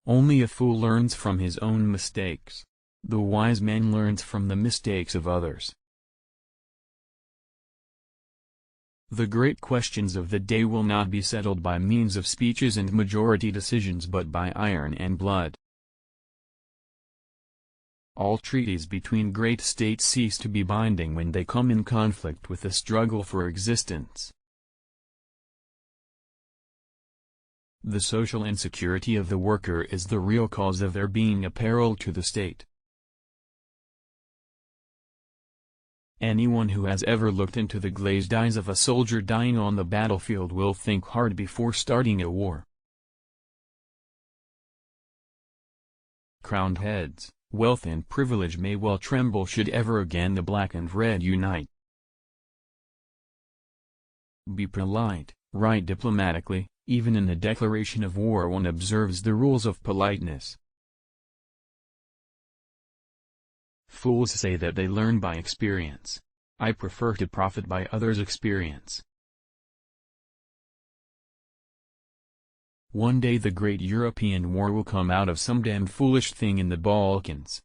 Only a fool learns from his own mistakes. The wise man learns from the mistakes of others. The great questions of the day will not be settled by means of speeches and majority decisions but by iron and blood. All treaties between great states cease to be binding when they come in conflict with the struggle for existence. The social insecurity of the worker is the real cause of there being a peril to the state. Anyone who has ever looked into the glazed eyes of a soldier dying on the battlefield will think hard before starting a war. Crowned heads, wealth and privilege may well tremble should ever again the black and red unite. Be polite, write diplomatically, even in the declaration of war one observes the rules of politeness. Fools say that they learn by experience. I prefer to profit by others' experience. One day the great European war will come out of some damn foolish thing in the Balkans.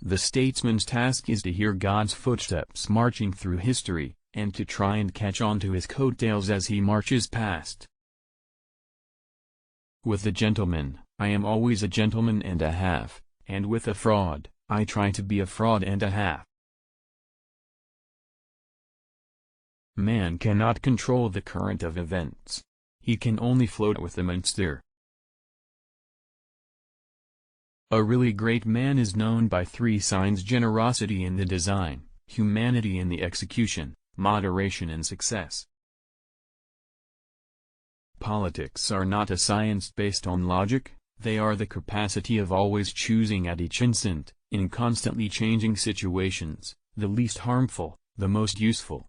The statesman's task is to hear God's footsteps marching through history, and to try and catch on to his coattails as he marches past. With the gentleman, I am always a gentleman and a half, and with a fraud, I try to be a fraud and a half. Man cannot control the current of events. He can only float with them and steer. A really great man is known by three signs: generosity in the design, humanity in the execution, moderation in success. Politics are not a science based on logic, they are the capacity of always choosing at each instant, in constantly changing situations, the least harmful, the most useful.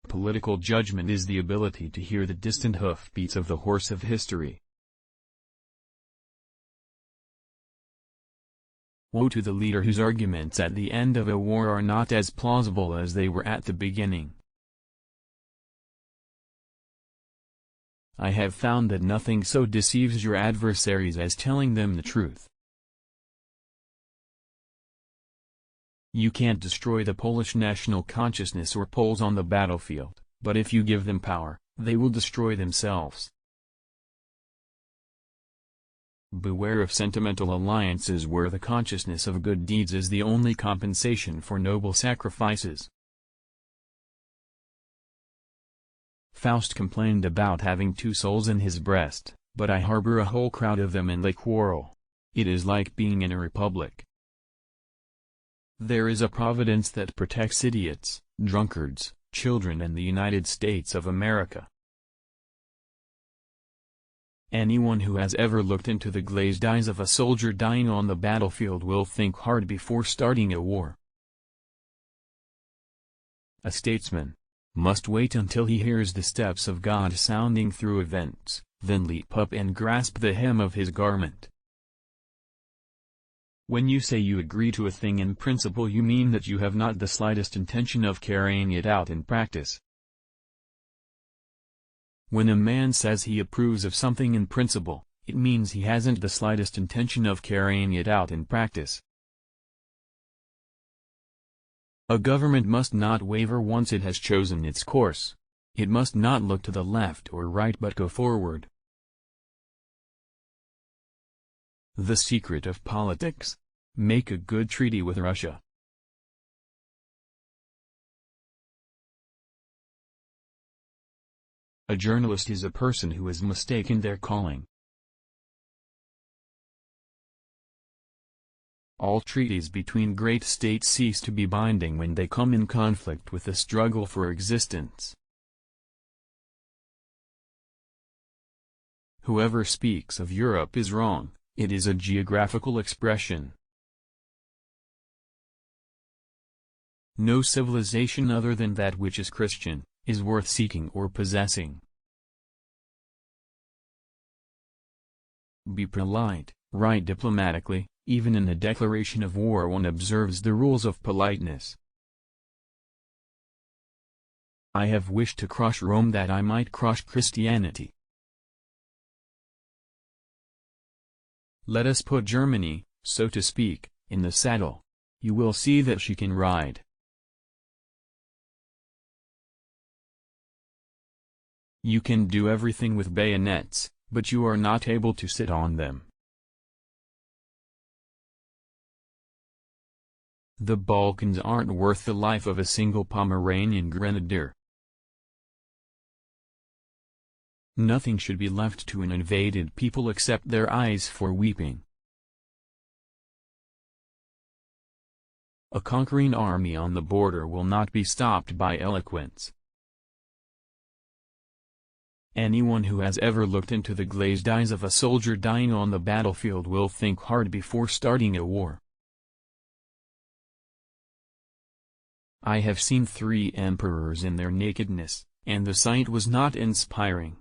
Political judgment is the ability to hear the distant hoofbeats of the horse of history. Woe to the leader whose arguments at the end of a war are not as plausible as they were at the beginning. I have found that nothing so deceives your adversaries as telling them the truth. You can't destroy the Polish national consciousness or Poles on the battlefield, but if you give them power, they will destroy themselves. Beware of sentimental alliances where the consciousness of good deeds is the only compensation for noble sacrifices. Faust complained about having two souls in his breast, but I harbor a whole crowd of them and they quarrel. It is like being in a republic. There is a providence that protects idiots, drunkards, children and the United States of America. Anyone who has ever looked into the glazed eyes of a soldier dying on the battlefield will think hard before starting a war. A statesman must wait until he hears the steps of God sounding through events, then leap up and grasp the hem of his garment. When you say you agree to a thing in principle, you mean that you have not the slightest intention of carrying it out in practice. When a man says he approves of something in principle, it means he hasn't the slightest intention of carrying it out in practice. A government must not waver once it has chosen its course. It must not look to the left or right but go forward. The secret of politics? Make a good treaty with Russia. A journalist is a person who has mistaken their calling. All treaties between great states cease to be binding when they come in conflict with the struggle for existence. Whoever speaks of Europe is wrong, it is a geographical expression. No civilization other than that which is Christian, is worth seeking or possessing. Be polite, write diplomatically, even in the declaration of war one observes the rules of politeness. I have wished to crush Rome that I might crush Christianity. Let us put Germany, so to speak, in the saddle. You will see that she can ride. You can do everything with bayonets, but you are not able to sit on them. The Balkans aren't worth the life of a single Pomeranian grenadier. Nothing should be left to an invaded people except their eyes for weeping. A conquering army on the border will not be stopped by eloquence. Anyone who has ever looked into the glazed eyes of a soldier dying on the battlefield will think hard before starting a war. I have seen 3 emperors in their nakedness, and the sight was not inspiring.